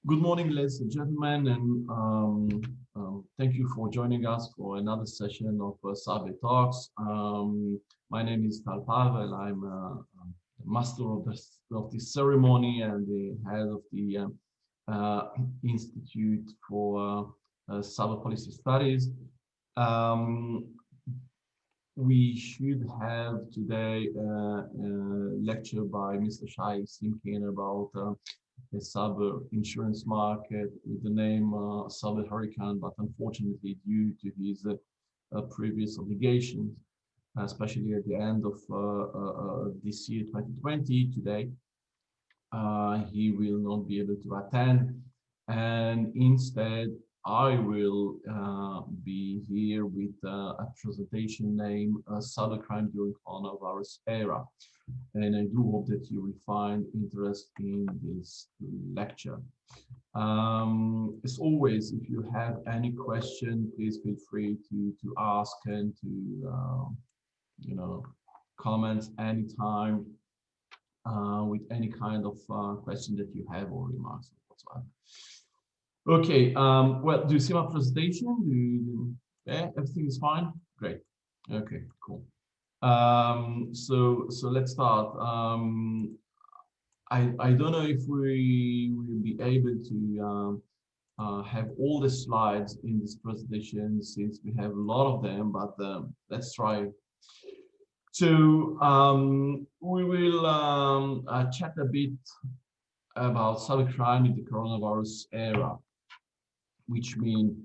Good morning, ladies and gentlemen, and thank you for joining us for another session of Cyber Talks. My name is Tal Pavel. I'm master of the ceremony and the head of the Institute for Cyber Policy Studies. We should have today a lecture by Mr. Shai Simkin about the cyber insurance market with the name CYBERCRIME, but unfortunately, due to his previous obligations, especially at the end of this year, 2020, today, he will not be able to attend. And instead, I will be here with a presentation named Cybercrime during coronavirus era. And I do hope that you will find interest in this lecture. As always, if you have any question, please feel free to ask and to comment anytime with any kind of question that you have or remarks whatsoever. Okay, well, do you see my presentation? Yeah, everything is fine? Great. Okay, cool. So let's start. I don't know if we will be able to have all the slides in this presentation since we have a lot of them, but let's try. So we will chat a bit about cybercrime in the coronavirus era, which means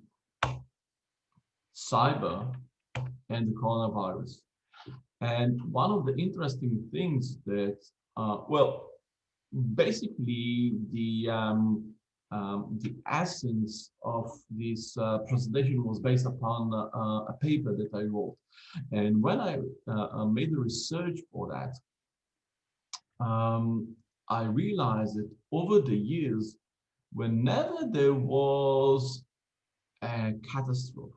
cyber and the coronavirus. And one of the interesting things that, well, basically the essence of this presentation was based upon a paper that I wrote. And when I made the research for that, I realized that over the years, whenever there was a catastrophe,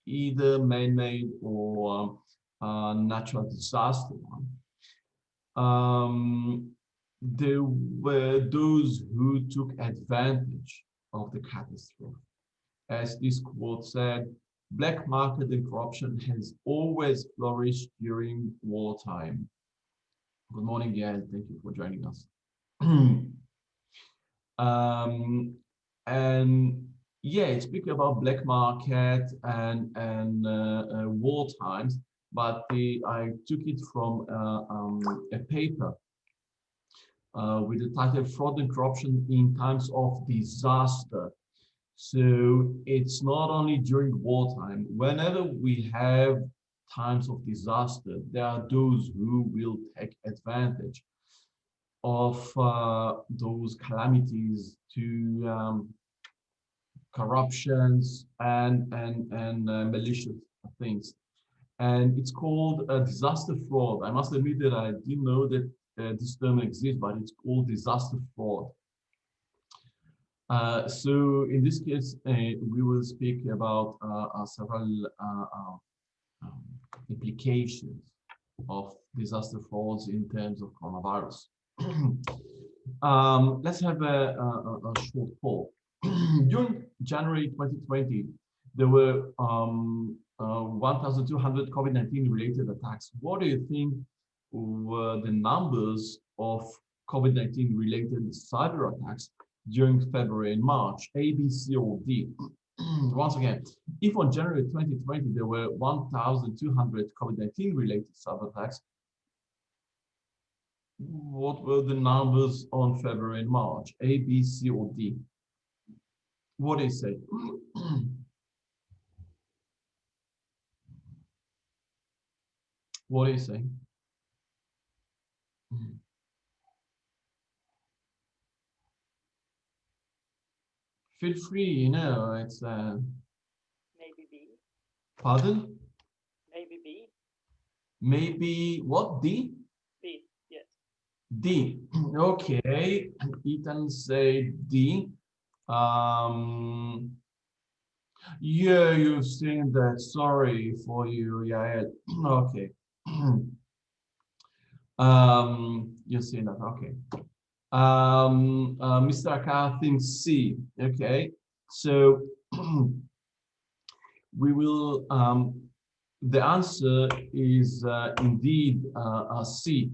either man-made or natural disaster one, there were those who took advantage of the catastrophe. As this quote said, black market and corruption has always flourished during wartime. Good morning, Gail. Thank you for joining us. And yeah, speaking about black market and war times, but I took it from a paper with the title "Fraud and Corruption in Times of Disaster." So it's not only during wartime. Whenever we have times of disaster, there are those who will take advantage of those calamities to corruptions and malicious things. And it's called disaster fraud. I must admit that I didn't know that this term exists, but it's called disaster fraud. So in this case, we will speak about several implications of disaster frauds in terms of coronavirus. Let's have a short poll. During January 2020, there were 1,200 COVID-19 related attacks. What do you think were the numbers of COVID-19 related cyber attacks during February and March? A, B, C, or D? Once again, if on January 2020 there were 1,200 COVID-19 related cyber attacks, what were the numbers on February and March? A, B, C, or D? What do you say? What do you say? Feel free, it's Maybe B. Pardon? Maybe B. Maybe what? D? B, yes. D. Okay. Ethan say D. Yeah, you've seen that. Sorry for you. Yeah. Okay. You've seen that. Okay. Mr. Akar thinks C. Okay, so we will. The answer is indeed C.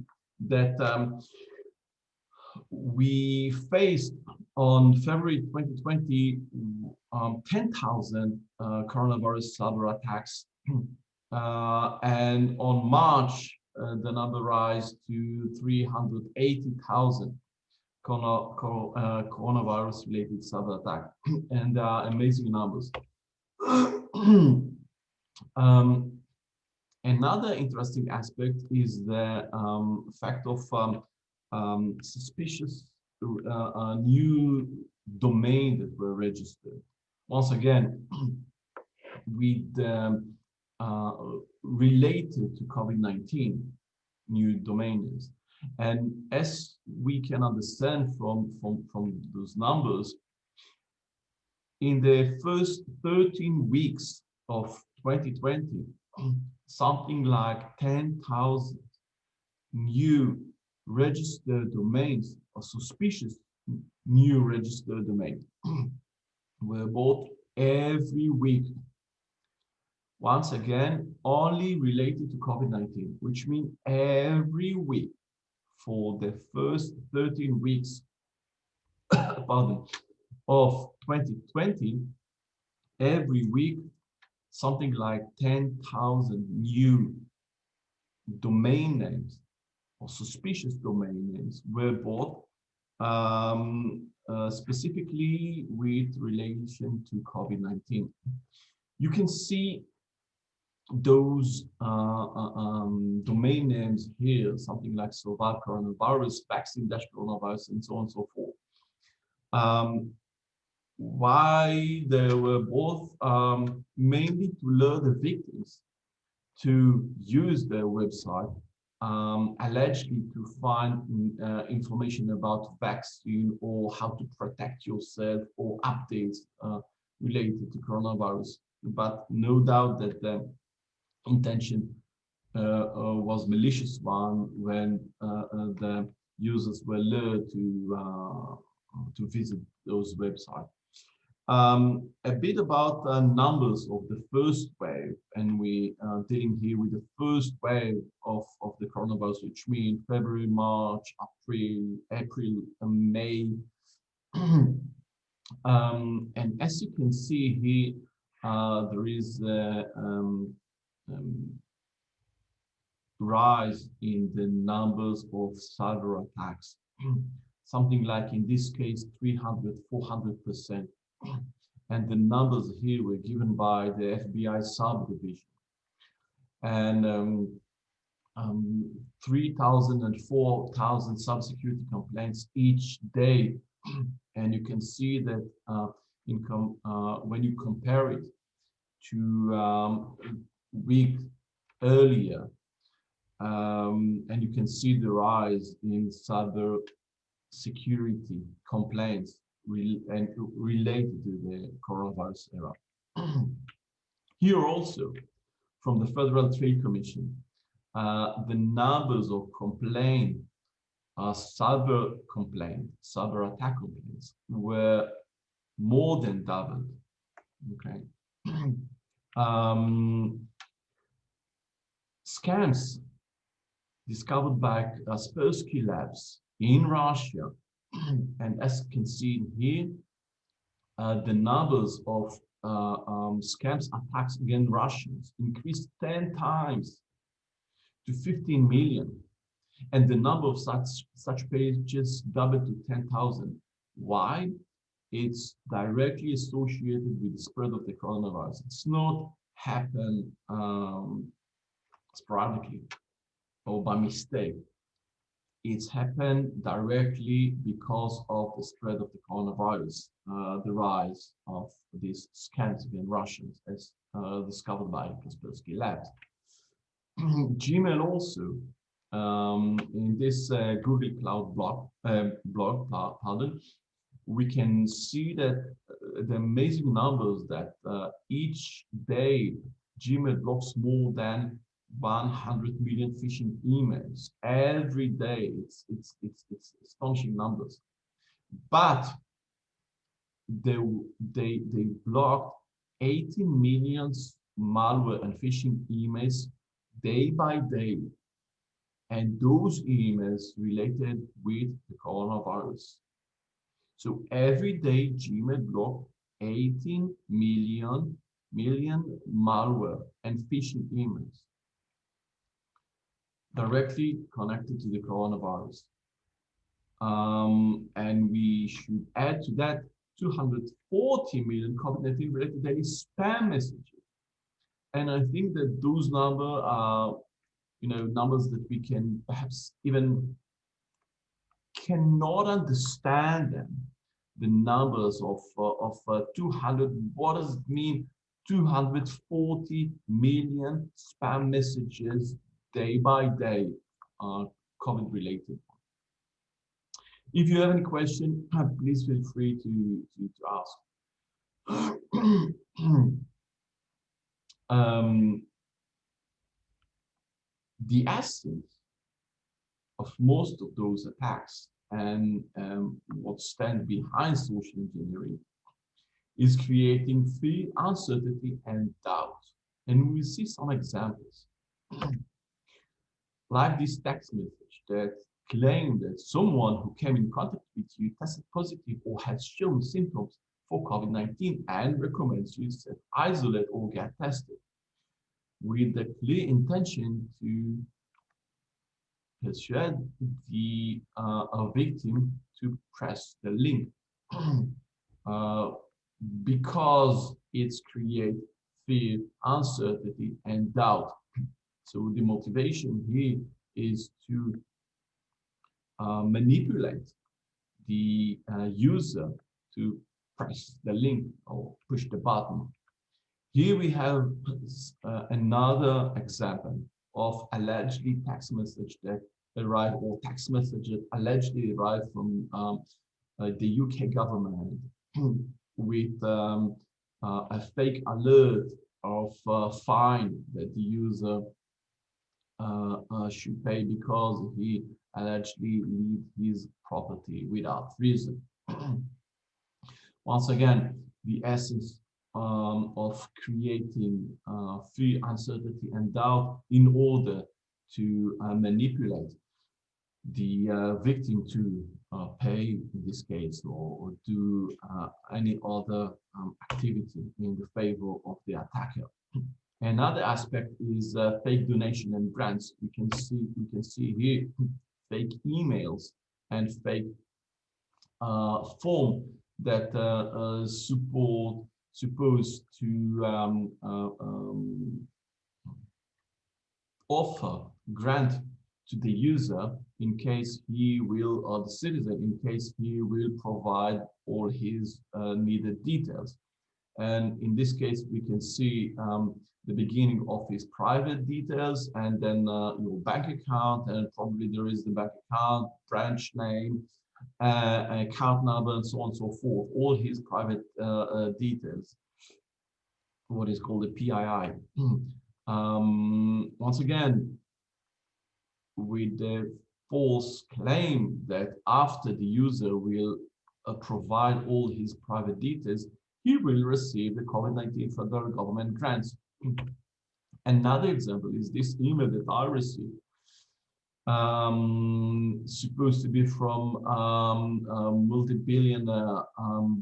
That we faced on February 2020 10,000 coronavirus cyber attacks, and on March the number rise to 380,000 coronavirus related cyber attack, and amazing numbers. Another interesting aspect is the fact of suspicious new domain that were registered. Once again, with related to COVID-19 new domains. And as we can understand from those numbers, in the first 13 weeks of 2020, something like 10,000 new registered domains or suspicious new registered domains were bought every week. Once again, only related to COVID-19, which means every week for the first 13 weeks pardon, of 2020, every week, something like 10,000 new domain names or suspicious domain names were bought, specifically with relation to COVID-19. You can see those domain names here, something like survive coronavirus, vaccine-coronavirus, and so on and so forth. Why they were both mainly to lure the victims to use their website, allegedly to find information about vaccine or how to protect yourself or updates related to coronavirus. But no doubt that the intention was malicious one when the users were lured to visit those websites. A bit about the numbers of the first wave, and we are dealing here with the first wave of the coronavirus, which means February, March, April, and May. And as you can see here, there is a rise in the numbers of cyber attacks, something like in this case 300, 400%. And the numbers here were given by the FBI subdivision. And 3,000 and 4,000 cybersecurity complaints each day. And you can see that when you compare it to week earlier, and you can see the rise in cyber security complaints related to the coronavirus era. Here also, from the Federal Trade Commission, the numbers of complaints, cyber attack complaints, were more than doubled. Okay. Scams discovered by Kaspersky Labs in Russia, and as you can see here, the numbers of scams attacks against Russians increased 10 times to 15 million, and the number of such pages doubled to 10,000. Why? It's directly associated with the spread of the coronavirus. It's not happened sporadically or by mistake. It's happened directly because of the spread of the coronavirus, the rise of these scams against Russians, as discovered by Kaspersky Labs. Gmail also, in this Google Cloud blog, we can see that the amazing numbers that each day Gmail blocks more than 100 million phishing emails every day. It's astonishing numbers. But they blocked 18 million malware and phishing emails day by day, and those emails related with the coronavirus. So every day Gmail blocked 18 million malware and phishing emails directly connected to the coronavirus. And we should add to that 240 million COVID-19 related daily spam messages. And I think that those numbers are, numbers that we can perhaps even cannot understand them. The numbers of 200, what does it mean? 240 million spam messages day by day are COVID related. If you have any question, please feel free to ask. The essence of most of those attacks and what stands behind social engineering is creating fear, uncertainty, and doubt. And we see some examples, like this text message that claimed that someone who came in contact with you tested positive or has shown symptoms for COVID-19 and recommends you to isolate or get tested, with the clear intention to persuade the victim to press the link because it's create fear, uncertainty, and doubt. So the motivation here is to manipulate the user to press the link or push the button. Here we have another example of allegedly text message that arrived, or text message that allegedly arrived from the UK government with a fake alert of fine that the user should pay because he allegedly leave his property without reason. Once again, the essence of creating fear, uncertainty, and doubt in order to manipulate the victim to pay, in this case, or do any other activity in the favor of the attacker. Another aspect is fake donation and grants. We can see here fake emails and fake form that supposed to offer grant to the user in case he will, or the citizen, in case he will provide all his needed details. And in this case, we can see the beginning of his private details, and then your bank account, and probably there is the bank account, branch name, account number, and so on and so forth, all his private details, what is called a PII. Once again, with the false claim that after the user will provide all his private details, he will receive the COVID-19 federal government grants. Another example is this email that I received, supposed to be from multi-billionaire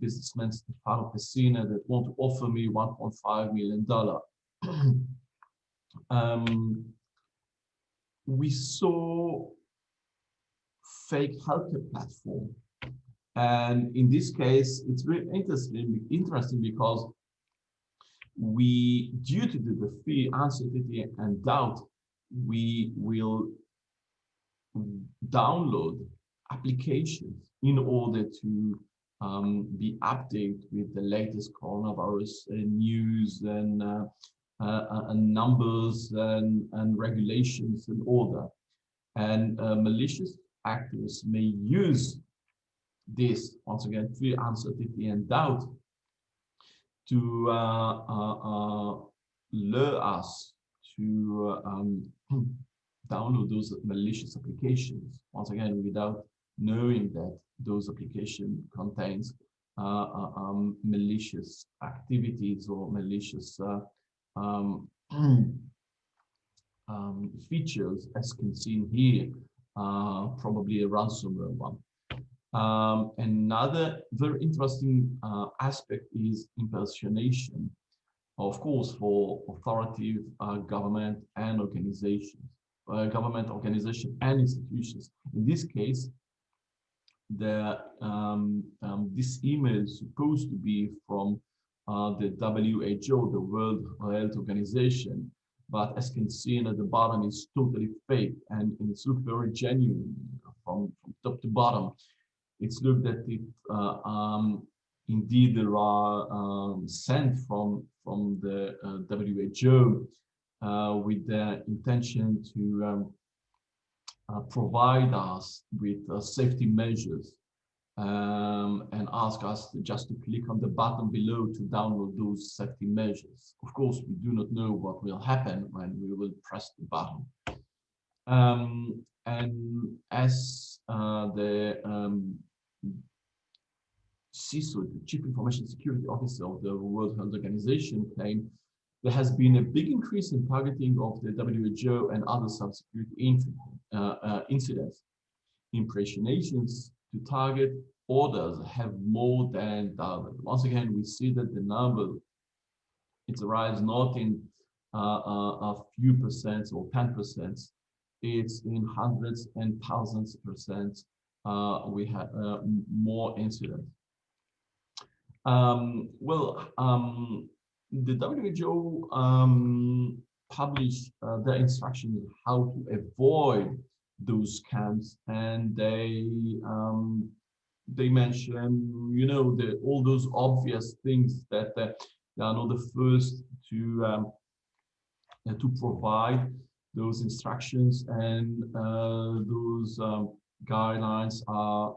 businessman Stefano Pessina that want to offer me $1.5 million. We saw fake healthcare platform, and in this case, it's very interesting because we, due to the fear, uncertainty, and doubt, we will download applications in order to be updated with the latest coronavirus news and numbers and regulations and order. And malicious actors may use this, once again, fear, uncertainty, and doubt to lure us to to download those malicious applications, once again, without knowing that those application contains malicious activities or malicious features, as can see here, probably a ransomware one. Another very interesting aspect is impersonation, of course, for authoritative government and organizations, and institutions. In this case, this email is supposed to be from the WHO, the World Health Organization, but as can see at the bottom, it's totally fake, and it's looked very genuine from top to bottom. It's looked that it indeed there are sent from the WHO with the intention to provide us with safety measures and ask us just to click on the button below to download those safety measures. Of course, we do not know what will happen when we will press the button. And as the CISO, the Chief Information Security Officer of the World Health Organization, claimed there has been a big increase in targeting of the WHO and other cybersecurity incidents. Impersonations to target orders have more than doubled. Once again, we see that the number, it arrives not in a few percent or 10%, it's in hundreds and thousands of percent. We have more incidents. The WHO published their instructions how to avoid those scams, and they mention, you know, all those obvious things that they are not the first to provide those instructions, and those guidelines are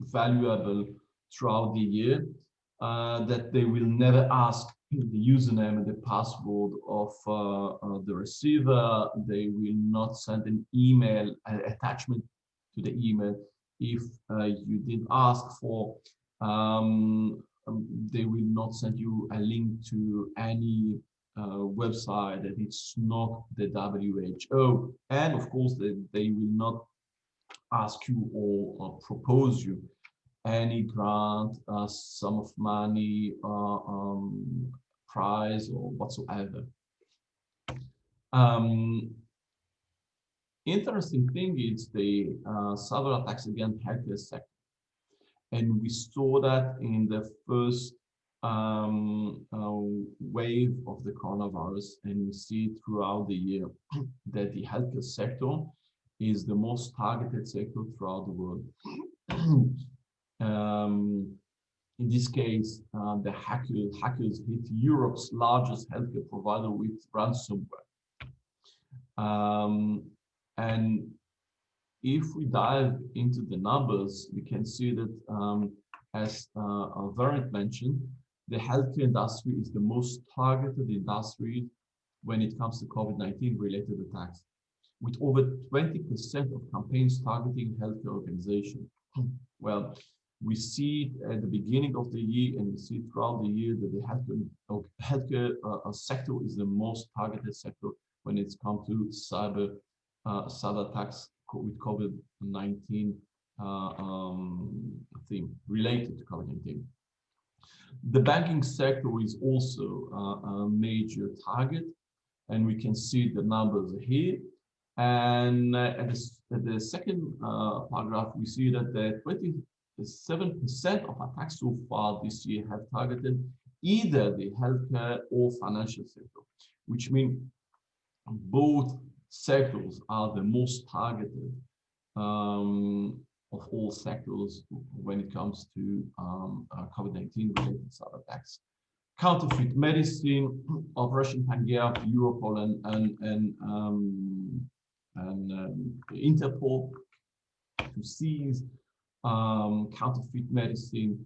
valuable throughout the year, that they will never ask the username and the password of the receiver. They will not send an email attachment to the email if you didn't ask for. They will not send you a link to any website that it's not the WHO, and of course they will not ask you or propose you any grant, sum of money, prize, or whatsoever. Interesting thing is the cyber attacks against healthcare sector, and we saw that in the first wave of the coronavirus, and we see throughout the year that the healthcare sector is the most targeted sector throughout the world. In this case, the hackers hit Europe's largest healthcare provider with ransomware. And if we dive into the numbers, we can see that, as Variant mentioned, the healthcare industry is the most targeted industry when it comes to COVID-19 related attacks, with over 20% of campaigns targeting healthcare organizations. Well, we see at the beginning of the year, and we see throughout the year, that the healthcare sector is the most targeted sector when it's come to cyber attacks with COVID-19 theme related to COVID-19. The banking sector is also a major target, and we can see the numbers here. And at the second paragraph, we see that the 27% of attacks so far this year have targeted either the healthcare or financial sector, which means both sectors are the most targeted of all sectors when it comes to COVID-19 related cyber attacks. Counterfeit medicine, Operation Pangea, Europol and Interpol to seize counterfeit medicine,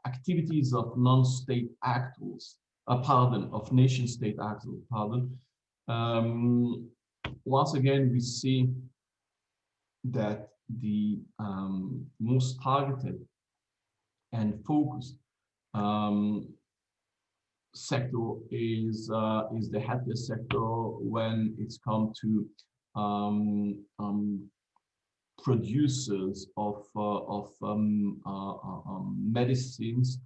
activities of non-state actors pardon, of nation state actors, pardon. Once again, we see that the most targeted and focused sector is the healthcare sector when it's come to producers of medicines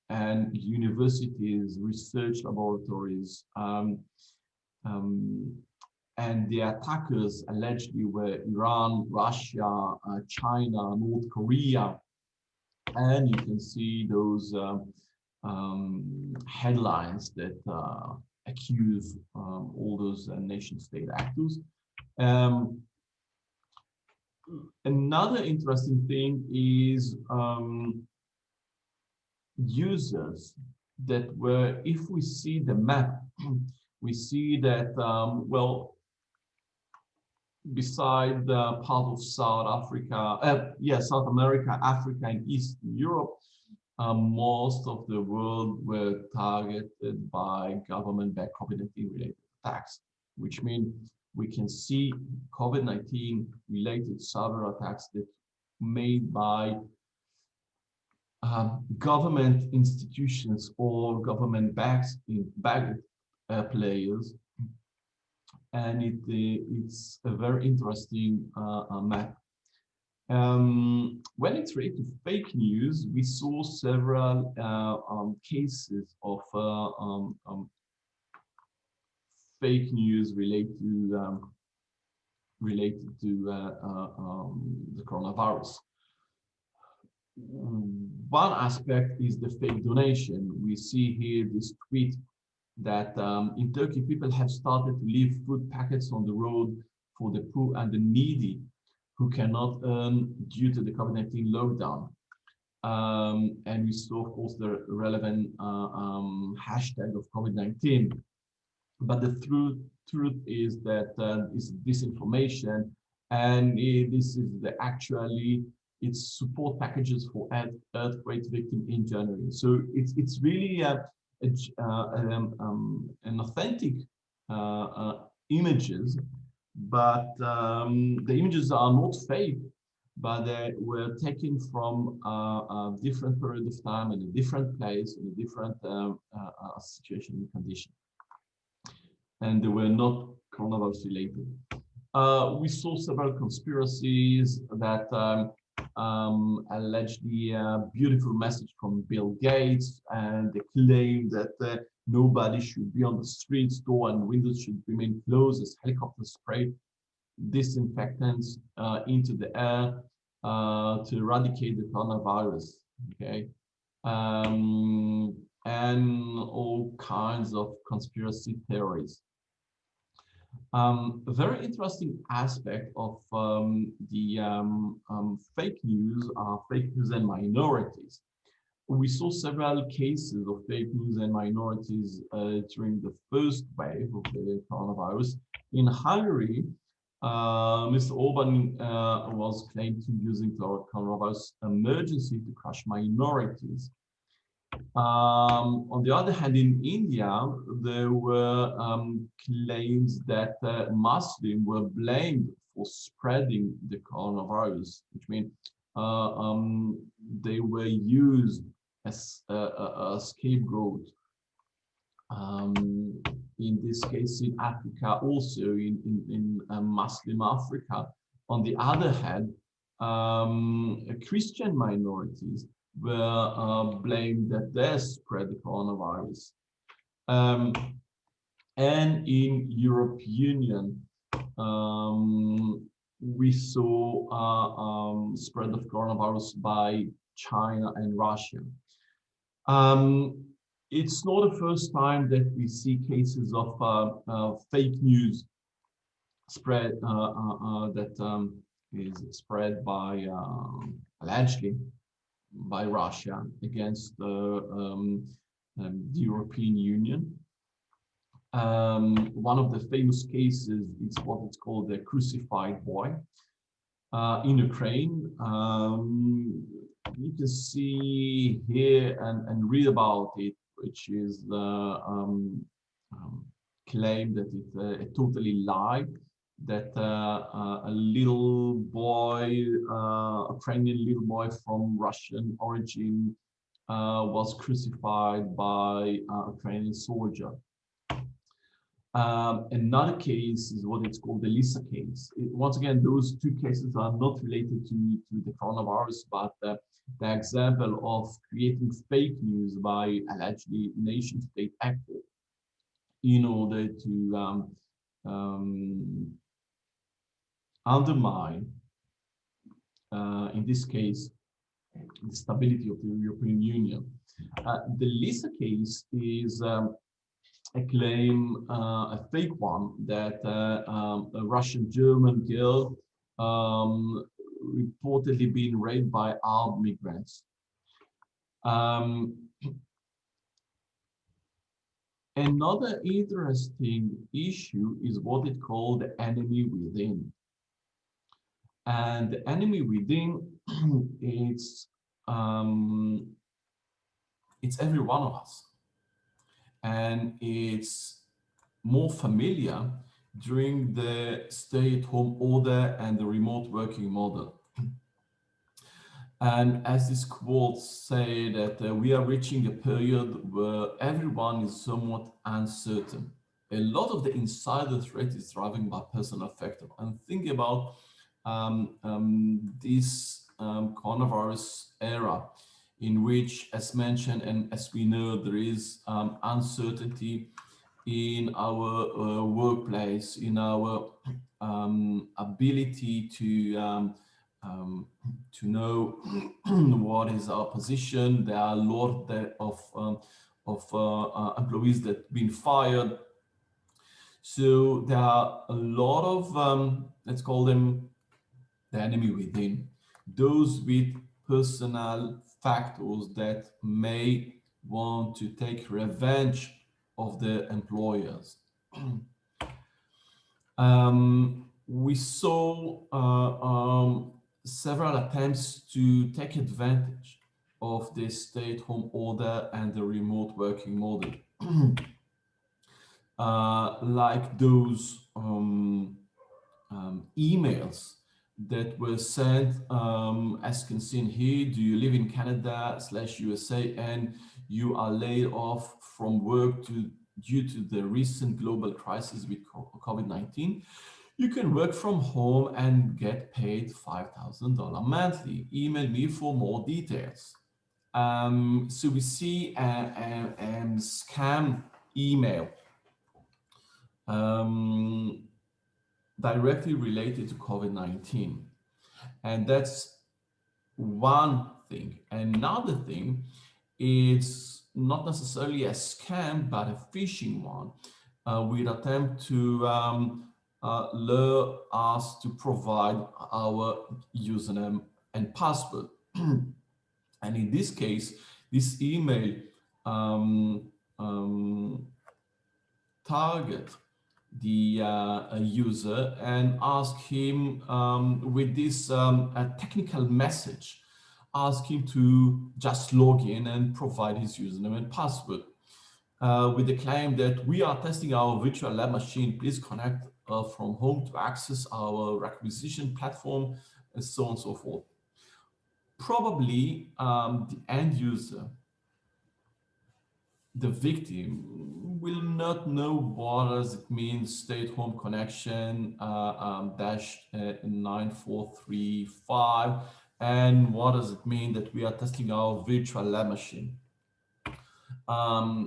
and universities, research laboratories, and the attackers allegedly were Iran, Russia, China, North Korea, and you can see those headlines that accuse all those nation-state actors. Another interesting thing is users that were, if we see the map, we see that, well, beside the part of South Africa, South America, Africa, and Eastern Europe, most of the world were targeted by government-backed COVID-19 related attacks, which means we can see COVID-19 related cyber attacks that made by government institutions or government-backed players. And it's a very interesting map. When it's related to fake news, we saw several cases of fake news related to the coronavirus. One aspect is the fake donation. We see here this tweet that in Turkey, people have started to leave food packets on the road for the poor and the needy who cannot earn due to the COVID-19 lockdown. And we saw, of course, the relevant hashtag of COVID-19. But the truth is that it's disinformation, and this is it's support packages for earthquake victims in January. So it's really an authentic images, but the images are not fake, but they were taken from a different period of time in a different place, in a different situation and condition, and they were not coronavirus related. We saw several conspiracies that allegedly a beautiful message from Bill Gates, and they claim that nobody should be on the streets, door and windows should remain closed as helicopters spray disinfectants into the air to eradicate the coronavirus. Okay, and all kinds of conspiracy theories. A very interesting aspect of the fake news are fake news and minorities. We saw several cases of fake news and minorities during the first wave of the coronavirus. In Hungary, Mr. Orban was claimed to using the coronavirus emergency to crush minorities. On the other hand, in India, there were claims that Muslims were blamed for spreading the coronavirus, which means they were used as a scapegoat. In this case, in Africa, also in Muslim Africa. On the other hand, Christian minorities were blamed that they spread the coronavirus. And in European Union, we saw spread of coronavirus by China and Russia. It's not the first time that we see cases of fake news spread that is spread by allegedly by Russia against the European Union. One of the famous cases is what it's called the crucified boy in Ukraine. You can see here and read about it which is the claim that it's a totally lie, that a little boy, a Ukrainian little boy from Russian origin, was crucified by a Ukrainian soldier. Another case is what it's called the Lisa case. Once again, those two cases are not related to the coronavirus, but the example of creating fake news by allegedly nation-state actors in order to undermine, in this case, the stability of the European Union. The Lisa case is a claim, a fake one, that a Russian-German girl reportedly been raped by armed migrants. Another interesting issue is what it called the enemy within. And the enemy within, it's every one of us. And it's more familiar during the stay-at-home order and the remote working model. And as this quote say that we are reaching a period where everyone is somewhat uncertain. A lot of the insider threat is driven by personal factor. And think about this coronavirus era, in which, as mentioned and as we know, there is uncertainty in our workplace, in our ability to know what is our position. There are a lot of employees that have been fired. So there are a lot of, let's call them the enemy within, those with personal factors that may want to take revenge of the employers. We saw several attempts to take advantage of the stay-at-home order and the remote working model, like those emails that were sent, as can see in here: do you live in Canada/USA and you are laid off from work due to the recent global crisis with COVID-19? You can work from home and get paid $5,000 monthly. Email me for more details. So we see a scam email directly related to COVID-19. And that's one thing. Another thing is not necessarily a scam, but a phishing one. We'd attempt to lure us to provide our username and password. And in this case, this email target the user and ask him with this technical message, ask him to just log in and provide his username and password with the claim that we are testing our virtual lab machine. Please connect from home to access our requisition platform, and so on and so forth. Probably the end user, the victim, will not know what does it mean stay-at-home connection -9435, and what does it mean that we are testing our virtual lab machine.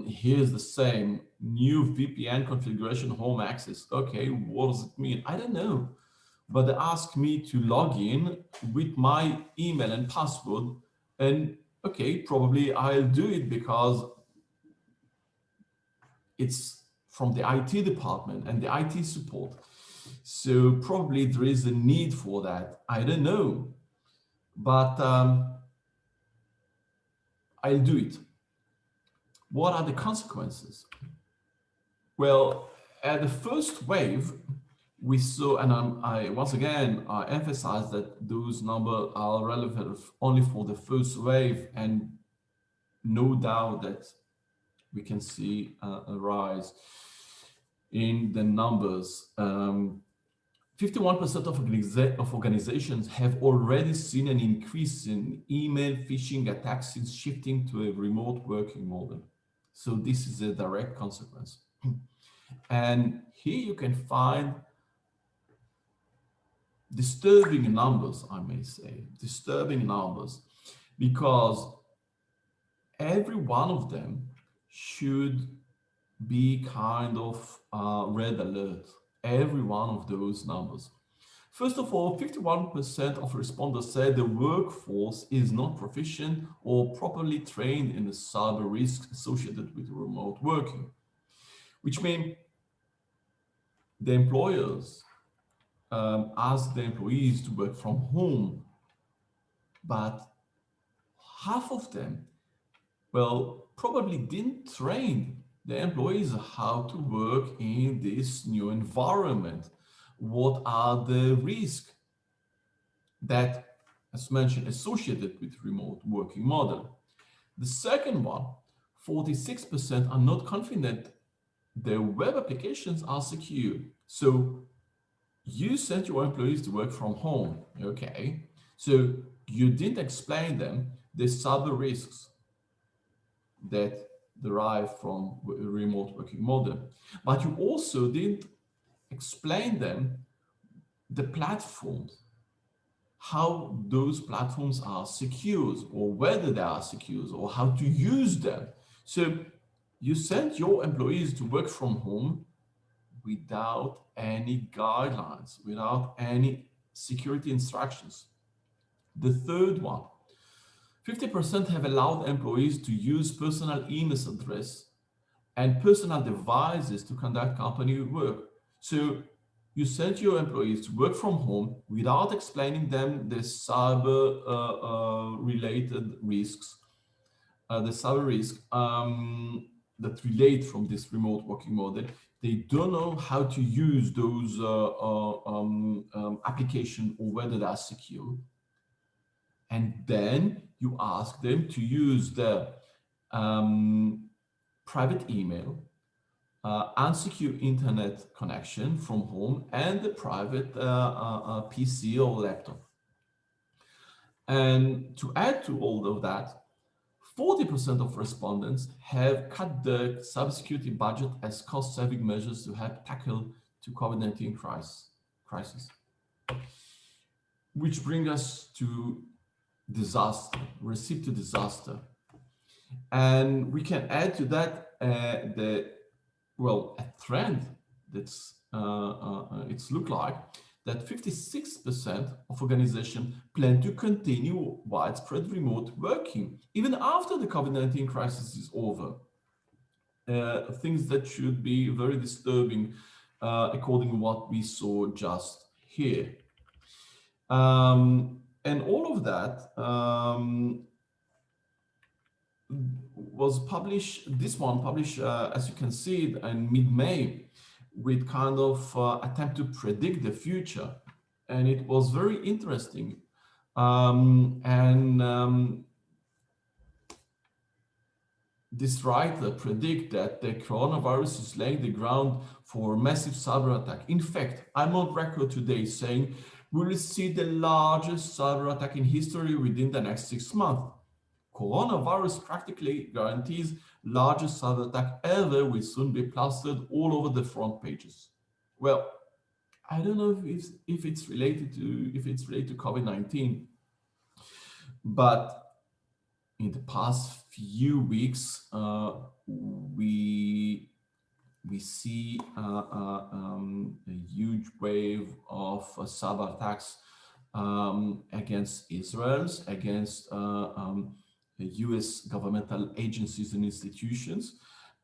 Here's the same new VPN configuration home access. Okay, what does it mean? I don't know, but they ask me to log in with my email and password, and okay, probably I'll do it because it's from the IT department and the IT support. So probably there is a need for that. I don't know, but I'll do it. What are the consequences? Well, at the first wave, we saw, and I once again emphasize that those numbers are relevant only for the first wave, and no doubt that we can see a rise in the numbers. 51% of organizations have already seen an increase in email phishing attacks since shifting to a remote working model. So this is a direct consequence. And here you can find disturbing numbers, I may say, disturbing numbers, because every one of them should be kind of red alert, every one of those numbers. First of all, 51% of responders said the workforce is not proficient or properly trained in the cyber risks associated with remote working, which means the employers ask the employees to work from home, but half of them, well, probably didn't train the employees how to work in this new environment. What are the risks that, as mentioned, associated with remote working model? The second one, 46% are not confident their web applications are secure. So you sent your employees to work from home, okay? So you didn't explain them the cyber risks that derive from a remote working model, but you also didn't explain them the platforms, how those platforms are secure, or whether they are secure, or how to use them. So you sent your employees to work from home without any guidelines, without any security instructions. The third one, 50% have allowed employees to use personal email address and personal devices to conduct company work. So you sent your employees to work from home without explaining them the cyber related risks, the cyber risk that relate from this remote working model. They don't know how to use those applications or whether they are secure. And then you ask them to use the private email, unsecure internet connection from home, and the private PC or laptop. And to add to all of that, 40% of respondents have cut the cybersecurity budget as cost-saving measures to help tackle the COVID-19 crisis. Which brings us to disaster, receipt to disaster. And we can add to that a trend that's it's look like that 56% of organizations plan to continue widespread remote working even after the COVID-19 crisis is over. Things that should be very disturbing according to what we saw just here. And all of that was published, this one published, as you can see, in mid-May, with kind of attempt to predict the future. And it was very interesting. This writer predict that the coronavirus is laying the ground for a massive cyber attack. In fact, I'm on record today saying we will see the largest cyber attack in history within the next 6 months. Coronavirus practically guarantees largest cyber attack ever will soon be plastered all over the front pages. Well, I don't know if it's related to COVID-19, but in the past few weeks, we see a huge wave of cyber attacks against Israel, against the US governmental agencies and institutions.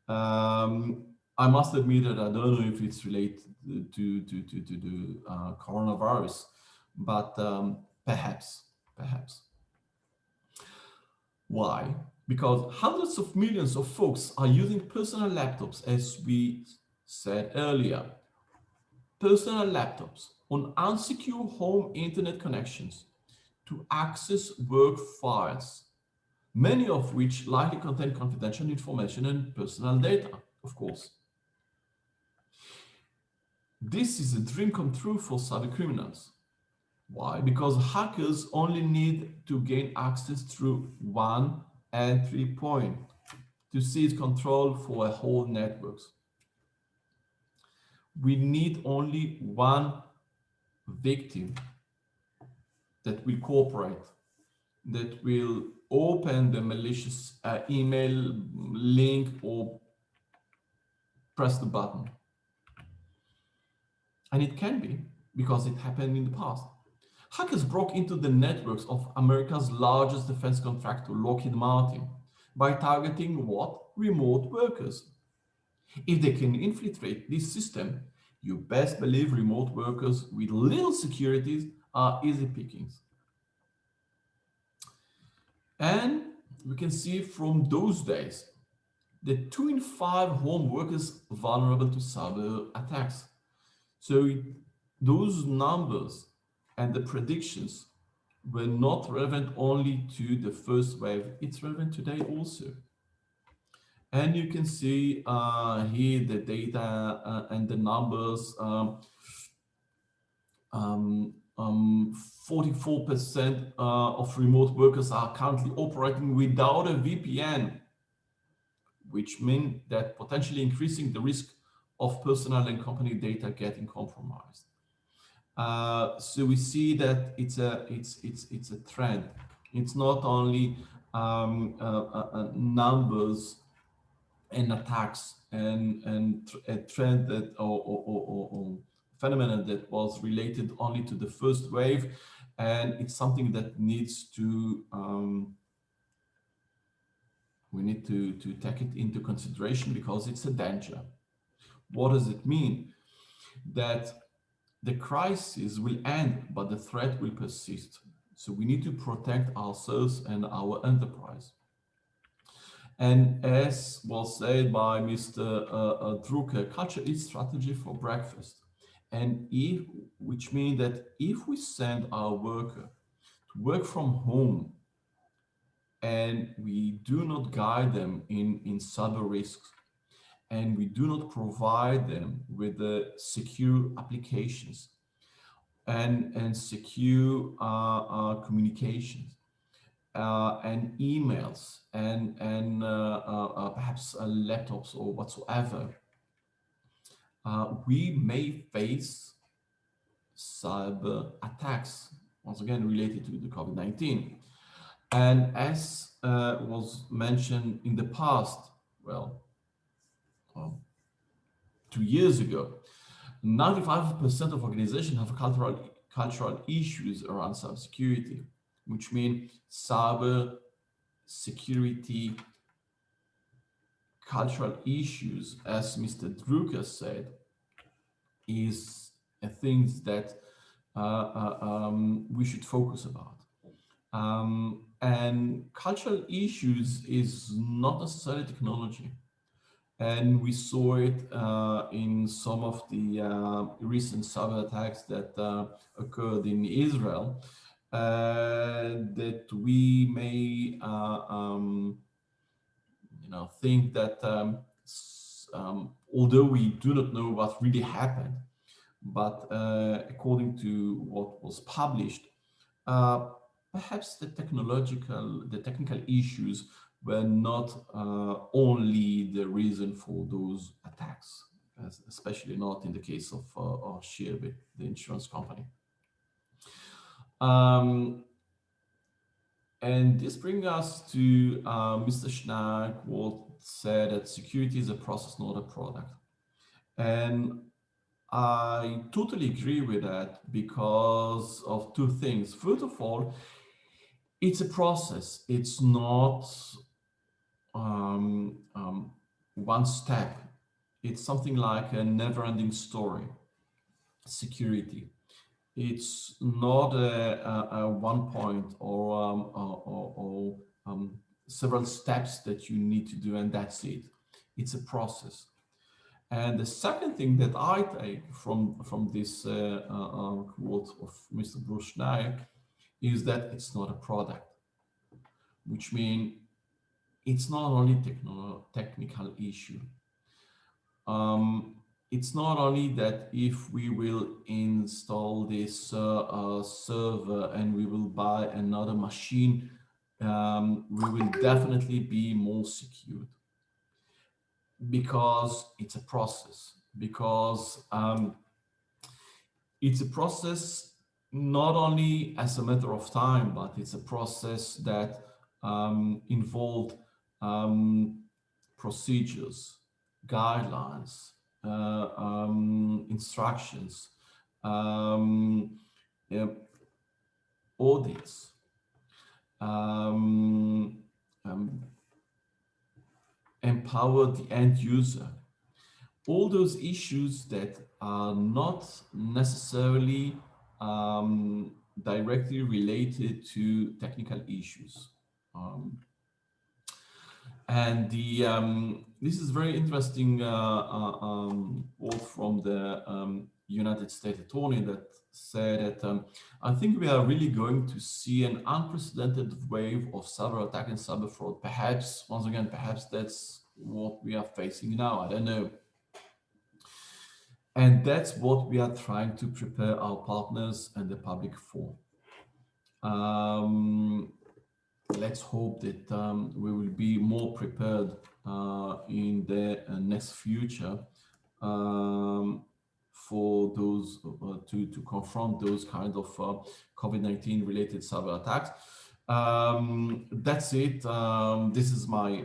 I must admit that I don't know if it's related to the coronavirus, but perhaps. Why? Because hundreds of millions of folks are using personal laptops, as we said earlier. Personal laptops on unsecure home internet connections to access work files. many of which likely contain confidential information and personal data, of course. This is a dream come true for cybercriminals. Why? Because hackers only need to gain access through one entry point to seize control for a whole network. We need only one victim that will cooperate, that will open the malicious email link or press the button. And it can be, because it happened in the past. Hackers broke into the networks of America's largest defense contractor, Lockheed Martin, by targeting what? Remote workers. If they can infiltrate this system, you best believe remote workers with little securities are easy pickings. And we can see from those days that 2 in 5 home workers vulnerable to cyber attacks. So those numbers and the predictions were not relevant only to the first wave, it's relevant today also. And you can see here the data and the numbers. 44% of remote workers are currently operating without a VPN, which means that potentially increasing the risk of personal and company data getting compromised. So we see that it's a trend. It's not only numbers and attacks and a trend that or phenomenon that was related only to the first wave, and it's something that needs to we need to take it into consideration because it's a danger. What does it mean? That the crisis will end, but the threat will persist. So we need to protect ourselves and our enterprise. And as was said by Mr. Drucker, culture is strategy for breakfast. And which means that if we send our worker to work from home and we do not guide them in cyber risks, and we do not provide them with the secure applications and secure communications and emails and perhaps laptops or whatsoever, we may face cyber attacks, once again related to the COVID-19. And as was mentioned in the past, well, 2 years ago, 95% of organizations have cultural issues around cybersecurity, which means cyber security cultural issues, as Mr. Drucker said, is a thing that we should focus about. And cultural issues is not necessarily technology. And we saw it in some of the recent cyber attacks that occurred in Israel, that we may think that although we do not know what really happened, but according to what was published, perhaps the technical issues were not only the reason for those attacks, especially not in the case of CYBERCRIME, the insurance company. And this brings us to Mr. Schnack, what said that security is a process, not a product. And I totally agree with that because of two things. First of all, it's a process. It's not one step. It's something like a never-ending story. Security. It's not a one point or several steps that you need to do and that's it. It's a process. And the second thing that I take from this quote of Mr. Bruce Schneid is that it's not a product, which means it's not only technical issue. It's not only that if we will install this server and we will buy another machine, we will definitely be more secured, because it's a process, because it's a process not only as a matter of time, but it's a process that involved procedures, guidelines, instructions, yeah, audits, empower the end user. All those issues that are not necessarily directly related to technical issues. And this is very interesting quote from the United States Attorney that said that I think we are really going to see an unprecedented wave of cyber attack and cyber fraud. Perhaps, once again, perhaps that's what we are facing now. I don't know. And that's what we are trying to prepare our partners and the public for. Let's hope that we will be more prepared in the next future for those to confront those kind of COVID-19 related cyber attacks. That's it. This is my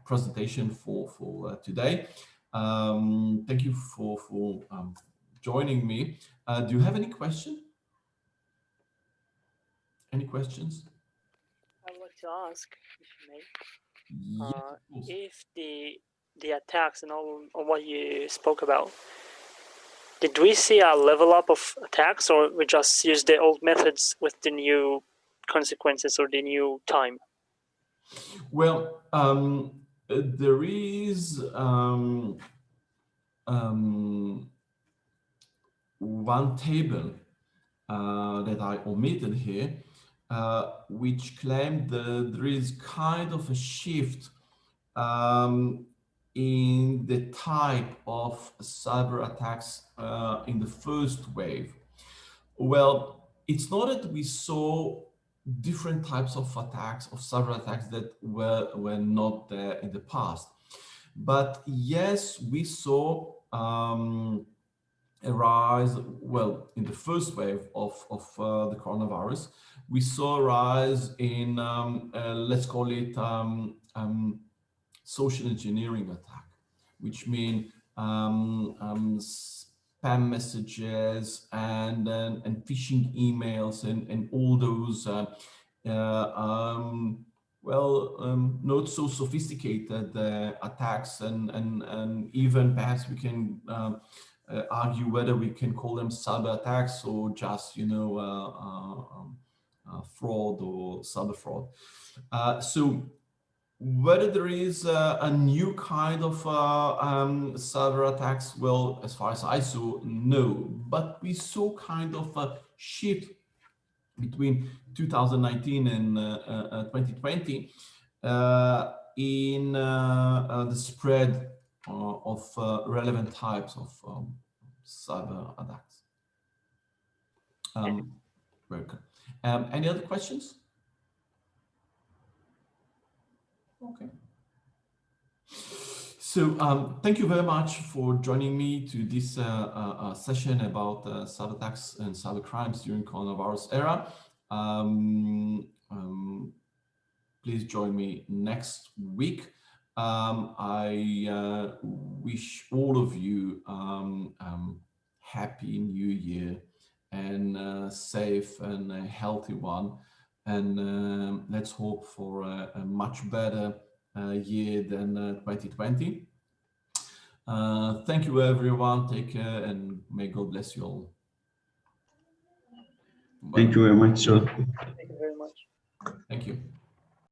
presentation for today. Thank you for joining me. Do you have any question? Any questions? I would like to ask, if you may, Yes, of course. if the attacks and all of what you spoke about, did we see a level up of attacks, or we just use the old methods with the new consequences or the new time? Well, there is one table that I omitted here, which claimed that there is kind of a shift in the type of cyber attacks in the first wave. Well, it's not that we saw different types of attacks, of cyber attacks that were not there in the past. But yes, we saw a rise, well, in the first wave of the coronavirus, we saw a rise in, let's call it social engineering attack, which mean spam messages and phishing emails and all those not so sophisticated attacks, and even perhaps we can argue whether we can call them cyber attacks or just, you know, fraud or cyber fraud. So whether there is a new kind of cyber attacks, well, as far as I saw, no. But we saw kind of a shift between 2019 and 2020 in the spread of relevant types of cyber attacks. Very good. Any other questions? Okay. So thank you very much for joining me to this session about cyber attacks and cyber crimes during coronavirus era. Please join me next week. I wish all of you happy New Year and safe and a healthy one. And let's hope for a much better year than 2020. Thank you, everyone. Take care, and may God bless you all. Bye. Thank you very much, sir. Thank you very much. Thank you.